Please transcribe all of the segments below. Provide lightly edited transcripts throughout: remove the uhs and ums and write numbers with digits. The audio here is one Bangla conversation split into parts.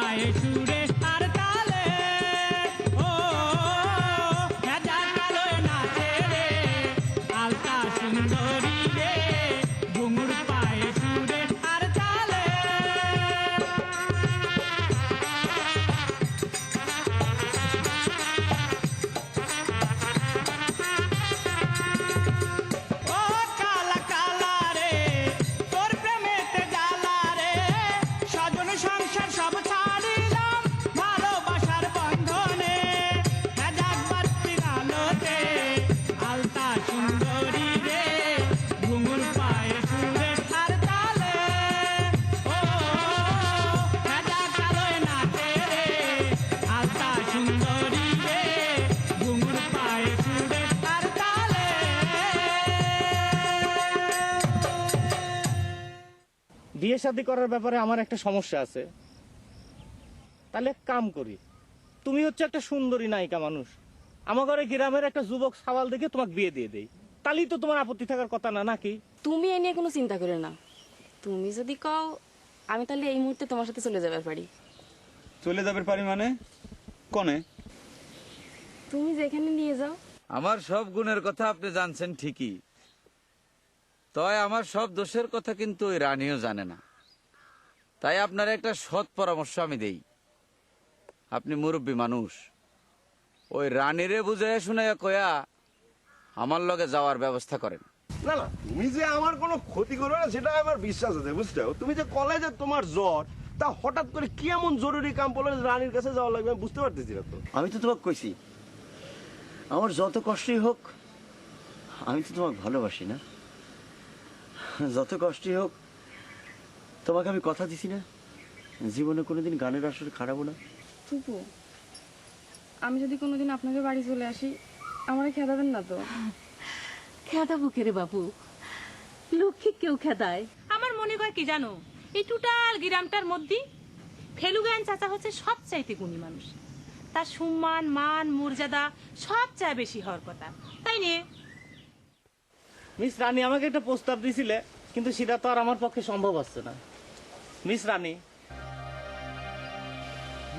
পায়ে সুরে আর তালে ও রাজা কালোয় নাচে রে আলতা সুন্দরী রে ঘুঙুর পায়ে সুরে আর তালে ও কালা কালা রে তোর প্রেমেতে জ্বালা রে স্বজন সংসার সব ছাড়িলাম ভালোবাসার বন্ধনে রাজাক বাত্তির আলোতে আলতা সুন্দরী রে ঘুঙুর পায়ে সুরে আর তালে ও রাজা কালোয় নাচে রে আলতা সুন্দরী রে ঘুঙুর পায়ে সুরে আর তালে বিয়ে শাদী করার ব্যাপারে আমার একটা সমস্যা আছে। তাহলে এক কাম করি, তুমি হচ্ছে একটা সুন্দরী নায়িকা মানুষ, আমার ঘরে গ্রামের একটা যুবক সাওয়াল দেখে তোমাকে বিয়ে দিয়ে দেই, তাহলেই তো তোমার আপত্তি থাকার কথা না নাকি? তুমি এ নিয়ে কোনো চিন্তা করে না। তুমি যদি কও আমি তাহলে এই মুহূর্তে তোমার সাথে চলে যাবার পারি। চলে যাবে পারি মানে কনে? তুমি যেখানে নিয়ে যাও। আমার সব গুণের কথা আপনি জানছেন ঠিকই, তয় আমার সব দোষের কথা কিন্তু ওই রানীও জানে না। তাই আপনার একটা সৎ পরামর্শ আমি দেই। আপনি মুরব্বী মানুষ, ওই রানীরে বুঝাইয়া শুনাইয়া কয়া আমার লগে যাওয়ার ব্যবস্থা করেন। না না, তুমি যে আমার কোনো ক্ষতি করবে না সেটা আমার বিশ্বাস আছে, বুঝছো? তুমি যে কলেজে তোমার জ্বর, তা হঠাৎ করে কি এমন জরুরি কাম বলে রানীর কাছে যাওয়া লাগবে আমি বুঝতে পারতেছি না তো। আমি তো তোমাকে কইছি আমার যত কষ্টই হোক আমি তো তোমাকে ভালোবাসি না, যত কষ্টই হোক তোমাকে আমি কথা দিছি না জীবনে কোনোদিন গানের আসরে খারাপো না। টুকু, আমি যদি কোনোদিন আপনাদের বাড়ি চলে আসি আমারে খেদাবেন না তো? খেদাবো কে রে বাবু, লক্ষ্মী কেউ খেদায়? আমার মনে হয় কি জানো, এই টোটাল গ্রামটার মধ্যে ফেলুগান চাচা হচ্ছে সবচাইতে গুণী মানুষ। তার সম্মান মান মর্যাদা সবচেয়ে বেশি হওয়ার কথা, তাই নে? মিস রানী আমাকে একটা প্রস্তাব দিছিলে, কিন্তু সেটা তো আর আমার পক্ষে সম্ভব হচ্ছে না। মিস রানী,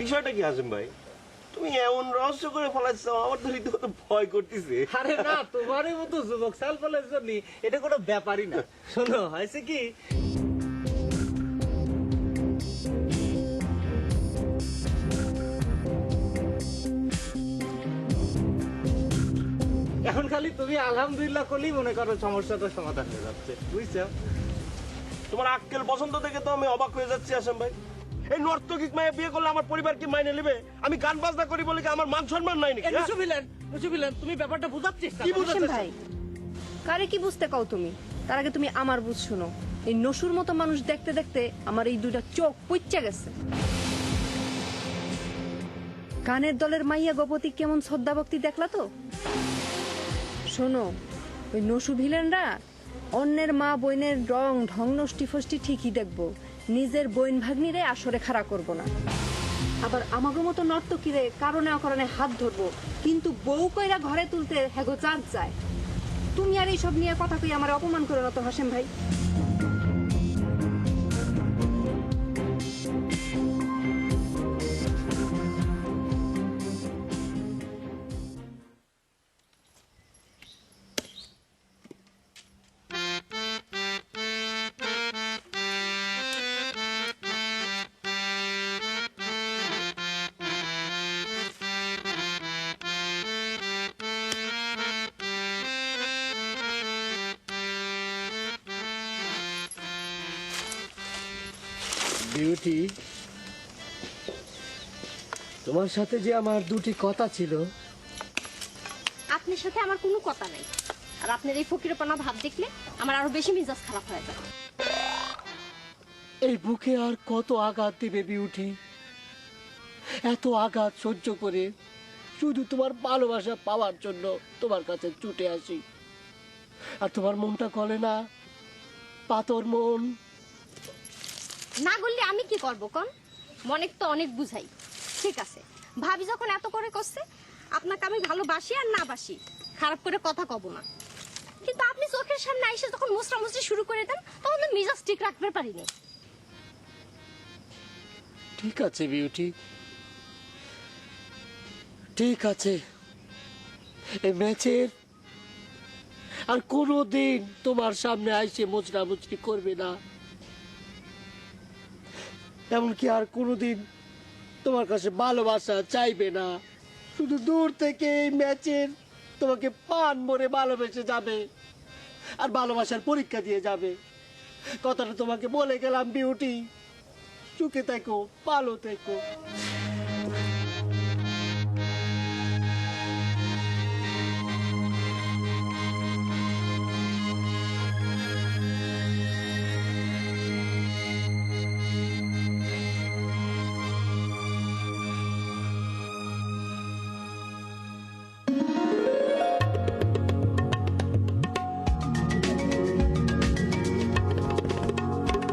বিষয়টা কি হাসিম ভাই? তুমি এমন রহস্য করে ফেলাচ্ছ, আমার তো রীতিমতো ভয় করতেছে। আরে না, তোমারই মতো যুবক সাল ফলের জন্য এটা কোনো ব্যাপারই না। শোনো, হয়েছে কি, এখন খালি তুমি আলহামদুলিল্লাহ করলেই মনে করো সমস্যাটা সমাধান হয়ে যাচ্ছে, বুঝছো? তোমার আক্কেল পছন্দ থেকে তো আমি অবাক হয়ে যাচ্ছি হাসিম ভাই। এই নর্তকিক মায়ে বিয়ে করলে আমার পরিবার কি মাইনে নেবে? আমি গান বাজনা করি বলে কি আমার মান সম্মান নাই নাকি? মুসুবিলান, তুমি ব্যাপারটা বুঝাচ্ছ কি বুঝাচ্ছ ভাই, কারে কি বুঝতে কও তুমি? তার আগে তুমি আমার বুঝ শোনো। এই নসুর মতো মানুষ দেখতে দেখতে আমার এই দুইটা চোখ পইচা গেছে। গানের দলের মাইয়া গোপতি কেমন শ্রদ্ধা ভক্তি দেখলা তো? শোনো, ওই নসু ভিলেনরা অন্যের মা বইনের রং ঢং নষ্টি ফষ্টি ঠিকই দেখবো, নিজের বইন ভাগ্নিরে আসরে খাড়া করবো না। আবার আমাগো মতো নর্তকীরে কারণে অকারণে হাত ধরবো, কিন্তু বউ কইরা ঘরে তুলতে হেগো চাঁদ যায়। তুমি আর এইসব নিয়ে কথা কই আমার অপমান করে না তো হাসেম ভাই? বিউটি, তোমার সাথে যে আমার দুটি কথা ছিল। আপনার সাথে আমার কোনো কথা নাই, আর আপনার এই ফকিরপনা ভাব দেখলে আমার আরো বেশি মেজাজ খারাপ হয়ে যাবে। এই বুকে আর কত আঘাত দিবে বিউটি? এত আঘাত সহ্য করে শুধু তোমার ভালোবাসা পাওয়ার জন্য তোমার কাছে ছুটে আসি, আর তোমার মনটা গলে না, পাথর মন। না গললে আমি কি করবো কোন? মনেক তো অনেক বুঝাই। ঠিক আছে, ভাবি যখন এত করে করছে, আপনাকে আমি ভালোবাসি আর না বাসি খারাপ করে কথা কব না, কিন্তু আপনি চোখের সামনে এসে যখন মুসরামুসরি শুরু করে দেন তখন তো মেজাজ ঠিক রাখতে পারিনি। ঠিক আছে বিউটি, ঠিক আছে। এই ম্যাচের আর কোনোদিন তোমার সামনে আইসে মুচড়ামুচড়ি করবে না, এমনকি আর কোনোদিন তোমার কাছে ভালোবাসা চাইবে না। শুধু দূর থেকে এই ম্যাচের তোমাকে পান মরে ভালোবেসে যাবে আর ভালোবাসার পরীক্ষা দিয়ে যাবে। কথাটা তোমাকে বলে গেলাম বিউটি, সুখে থেকো, ভালো থেকো।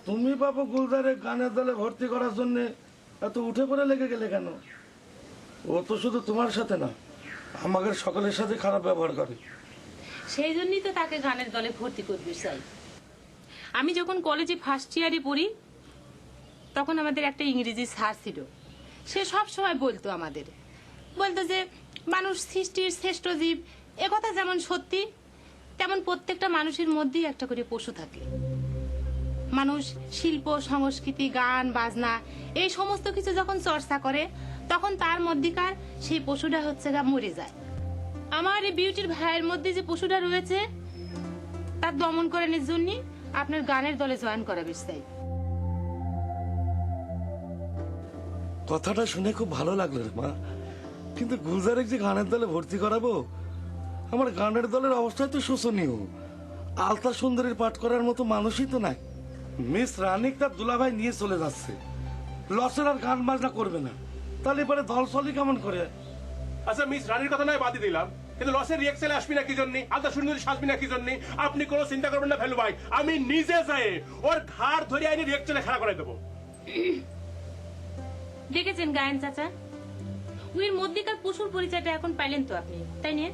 তুমি বাবু গুলজারে গানের দলে ভর্তি করার জন্য এত উঠে পড়ে লেগে গেলে কেন? ও তো শুধু তোমার সাথে না, আমাদের সকলের সাথে খারাপ ব্যবহার করে। সেই জন্যই তো তাকে গানের দলে ভর্তি করতে চাই। আমি যখন কলেজে ফার্স্ট ইয়ারে পড়ি তখন আমাদের একটা ইংরেজি স্যার ছিল। সে সব সময় বলতো বলতো যে মানুষ সৃষ্টির শ্রেষ্ঠ জীব। একথা যেমন সত্যি, তেমন প্রত্যেকটা মানুষের মধ্যেই একটা করে পশু থাকে। মানুষ শিল্প, সংস্কৃতি, গান, বাজনা এই সমস্ত কিছু যখন চর্চা করে তখন তার মধ্যেকার সেই পশুটা হচ্ছে গা মরে যায়। আমার এই বিউটির ভাইয়ের মধ্যে যে পশুটা রয়েছে তার দমন করানোর জন্য আপনার গানের দলে জয়েন করাবে চাই। কথাটা শুনে খুব ভালো লাগলো রে মা, কিন্তু গুলজারে যে গানের দলে ভর্তি করাবো, আমার গানের দলের অবস্থায় তো শোচনীয়। আলতা সুন্দরীর পাঠ করার মতো মানুষই তো নাই। মিস রানিক তার দুলাভাই নিয়ে চলে যাচ্ছে, লসের আর গান বাজনা করবে না, তাহলে এবারে দল চলি কেমন করে? আচ্ছা মিস রানীর কথা নয় বাদই দিলাম, কিন্তু লসের রিয়েকশনে আসবি না কি জন্য, আলতা সুন্দরী সাজবি না কি জন্য? আপনি কোনো চিন্তা করবেন না ফেলু ভাই, আমি নিজে যাই ওর ঘাড় ধরে আইনি রিয়েকশনে খাড়া করে দেবো। দেখেছেন গায়েন চাচা, ওর মধ্যেকার পশুর পরিচয়টা এখন পাইলেন তো আপনি, তাই না?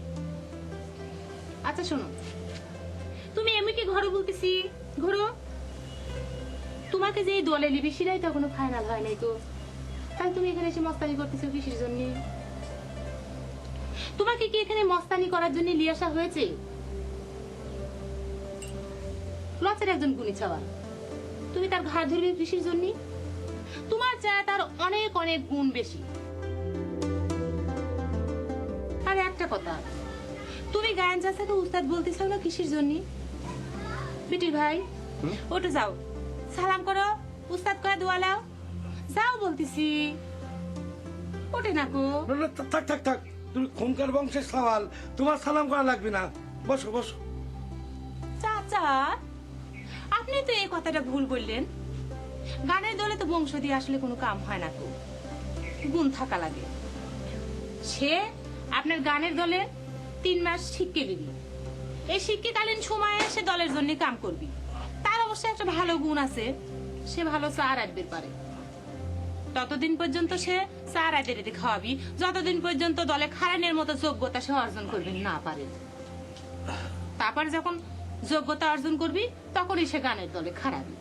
আচ্ছা শোনো, তুমি এমনি কি ঘরে বলতেছি ঘোরো, তোমাকে যে এই দলে নিবি সেটাই তো এখনো ফাইনাল হয় নাই তো, তাহলে তুমি এখানে এসে মস্তানি করতেছো কিসের জন্য? তোমাকে কি এখানে মস্তানি করার জন্য নিয়ে আসা হয়েছে? লসের একজন গুণী ছাওয়া, তুমি তার ঘাড় ধরবে কিসের জন্য? তোমার চায় তার অনেক অনেক গুণ বেশি। আর একটা কথা, তুমি গায়েন চাচাকে উস্তাদ বলতেছো না কিসের জন্য? বিটির ভাই ওটা যাও, সালাম করো, উস্তাদ করে দোয়া লাও, যাও বলতেছি। ওঠে না গো। থাক থাক থাক, তুমি খোমকার বংশের সওয়াল, তোমার সালাম করা লাগবে না, বসো বসো। চাচা আপনি তো এই কথাটা ভুল বললেন। গানের দলে তো বংশ দিয়ে আসলে কোনো কাম হয় না তো, গুণ থাকা লাগে। সে আপনার গানের দলে 3 মাস শিখকে দিবি, এই শিক্ষাকালীন সময়ে সে দলের জন্য কাম করবি। তার অবশ্যই একটা ভালো গুণ আছে, সে ভালো চা রাখতে পারে। ততদিন পর্যন্ত সে চা রাতে খাওয়াবি যতদিন পর্যন্ত দলে খারানের মতো যোগ্যতা সে অর্জন করবি না পারে। তারপর যখন যোগ্যতা অর্জন করবি তখনই সে গানের দলে খারাবি।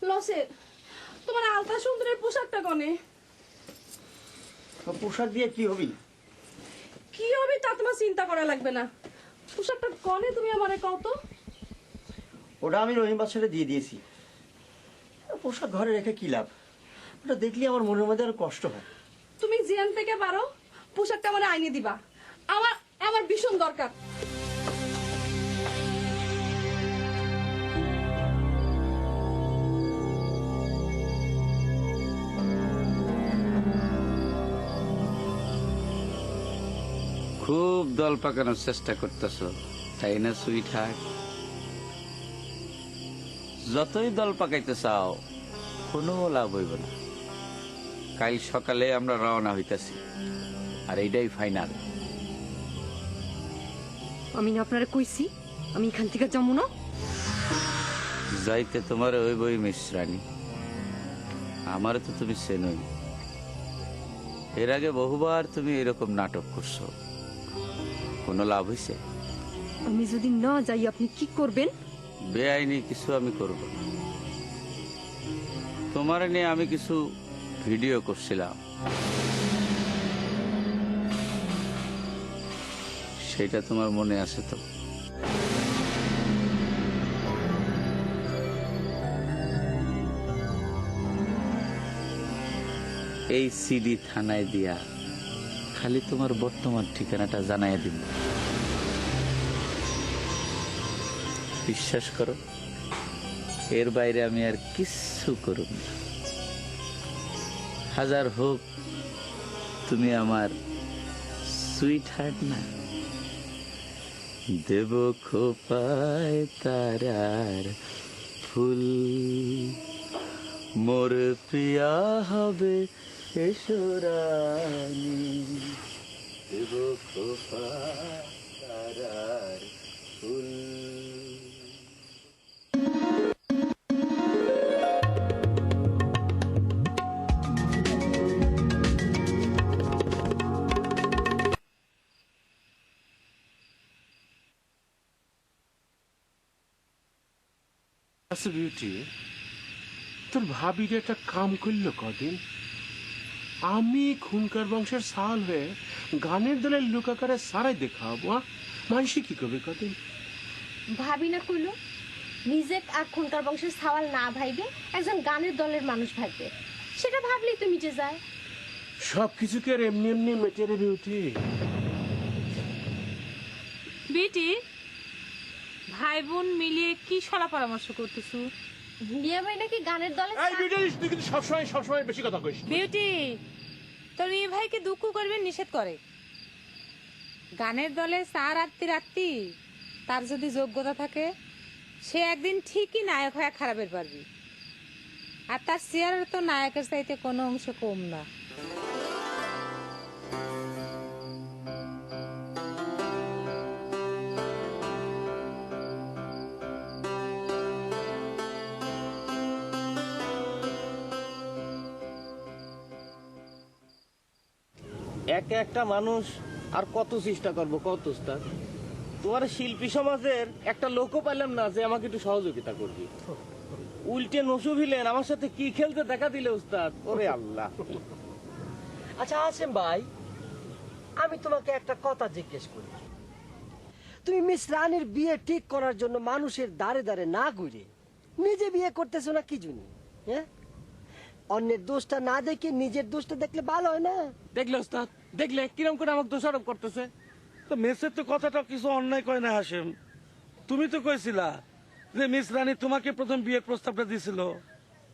লসে তোমার আলতা সুন্দরের পোশাকটা কনে? পোশাক দিয়ে কি হবি? কি হবে তা তোমার চিন্তা করা লাগবে না, পোশাকটা কনে তুমি আমারে কও তো। ওটা আমি রহিম বাচ্চাটা দিয়ে দিয়েছি। পোশাক ঘরে রেখে কি লাভ? ওটা দেখলে আমার মনের মধ্যে আরো কষ্ট হয়। তুমি যেন থেকে পারো পোশাকটা আমারে আইনে দিবা, আমার আমার ভীষণ দরকার। খুব দল পাকানোর চেষ্টা করতেছ, তাই না সুইট হার্ট? যতই দল পাকাইতে চাও কোনো লাভ হইব না। কাল সকালে আমরা রওনা হইতাছি, আর এইটাই ফাইনাল। আমি না আপনারা কইছি আমি এখান থেকে যাবো না। যাইতে তোমার ওই বই মিশ্রানি, আমারে তো তুমি চেনোই। এর আগে বহুবার তুমি এরকম নাটক করছো, কোনো লাভ হয়েছে? আমি যদি না যাই আপনি কি করবেন? বেআইনি কিছু আমি করব না। তোমার নিয়ে আমি কিছু ভিডিও করছিলাম, সেটা তোমার মনে আছে তো? এই সিডি থানায় দিয়া খালি তোমার বর্তমান ঠিকানাটা জানাইয়া দিব। বিশ্বাস করো, এর বাইরে আমি আর কিচ্ছু করব না। হাজার হোক তুমি আমার সুইট হার্ট না। দেব খোপায় তারার ফুল, মোর প্রিয়া হবে এসরানি। দেব খোপায় তারার ফুল। আচ্ছা বিউটি, তোর ভাবির একটা কাম করলো কদিন। আমি খুনকার বংশের সাল হয়ে গানের দলের লোকাকারে সারাই দেখাবো, মানসি কি করবে কদিন? ভাবি না কইলো নিজে আর খুনকার বংশের সাওয়াল না ভাইবে একজন গানের দলের মানুষ ভাববে, সেটা ভাবলেই তো মিটে যায়। সবকিছুকে আর এমনি এমনি মেটে রে বিউটি। বেটি, ভাই বোন মিলিয়ে কি সলা পরামর্শ করতেছো? বিয়ে ভাই নাকি গানের দলে। এই বিউটি, তুই কিন্তু সবসময় বেশি কথা কইস। বিউটি, তোর এই ভাইকে দুঃখ করবে নিষেধ করে। গানের দলে চার আত্মি তার যদি যোগ্যতা থাকে, সে একদিন ঠিকই নায়ক হয়ে খারাপের পারবি। আর তার চেয়ারের তো নায়কের চাইতে কোনো অংশ কম না। একে একটা মানুষ আর কত চেষ্টা করবো, কত উস্তাদ? তোমার শিল্পী সমাজের একটা লোকও পাইলাম না যে আমাকে একটু সহযোগিতা করবি। উল্টে নসু ভিলেন আমার সাথে কি খেলতে দেখা দিলে উস্তাদ, ওরে আল্লাহ। আচ্ছা আসেম ভাই, আমি তোমাকে একটা কথা জিজ্ঞেস করি। তুমি মিস রানীর বিয়ে ঠিক করার জন্য মানুষের দাঁড়ে দাঁড়ে না ঘুরে নিজে বিয়ে করতেছো না কি জন্য? হ্যাঁ, অন্যের দোষটা না দেখে নিজের দোষটা দেখলে ভালো হয় না? দেখলে উস্তাদ, দেখলে কিরম করে আমাকে দোষারোপ করতেছে। তো মেসের তো কথাটা কিছু অন্যায় করে না হাসেম। তুমি তো কইছিলা যে মিস রানী তোমাকে প্রথম বিয়ের প্রস্তাবটা দিছিল।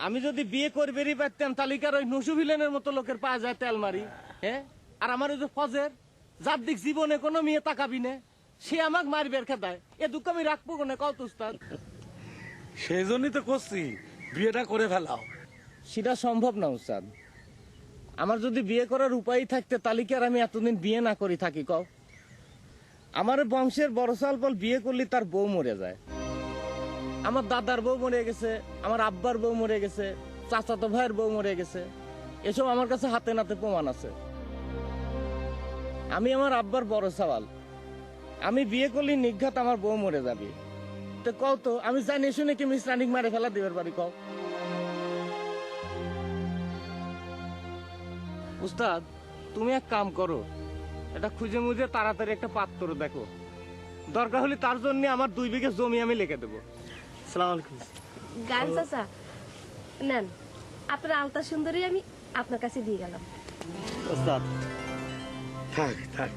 আমি যদি বিয়ে করবেরই পারতাম তালিকার ওই নসু ভিলেনের মতো লোকের পাওয়া যায় তেল মারি। হ্যাঁ, আর আমার ওই যে ফজের, যার দিক জীবনে কোনো মেয়ে তাকাবি না, সে আমাকে মারবের খেদায়। এ দুঃখ আমি রাখবো কোনে, কত উস্তাদ? সেই জন্যই তো করছি, বিয়েটা করে ফেলাও। সেটা সম্ভব না উস্তাদ। আমার যদি বিয়ে করার উপায় থাকতে তালিকার আমি এতদিন বিয়ে না করি থাকি কও? আমার বংশের বড় সালপল বিয়ে করলে তার বউ মরে যায়। আমার দাদার বউ মরে গেছে, আমার আব্বার বউ মরে গেছে, চাচাতো ভাইয়ের বউ মরে গেছে। এসব আমার কাছে হাতে নাতে প্রমাণ আছে। আমি আমার আব্বার বড় সওয়াল, আমি বিয়ে করলে নিঘাত আমার বউ মরে যাবে। তো কও তো, আমি জানি শুনে কি মিস রানিক মারে ফেলা দিবার পারি কও? উস্তাদ, তুমি এক কাম করো, এটা খুঁজে মুজে তাড়াতাড়ি একটা পাত্র দেখো। দরকার হলে তার জন্য আমার 2 বিঘে জমি আমি লিখে দেবো। সালাম আলাইকুম। গান চাচা নেন, আপনার আলতা সুন্দরী আমি আপনার কাছে দিয়ে গেলাম। থাক থাক,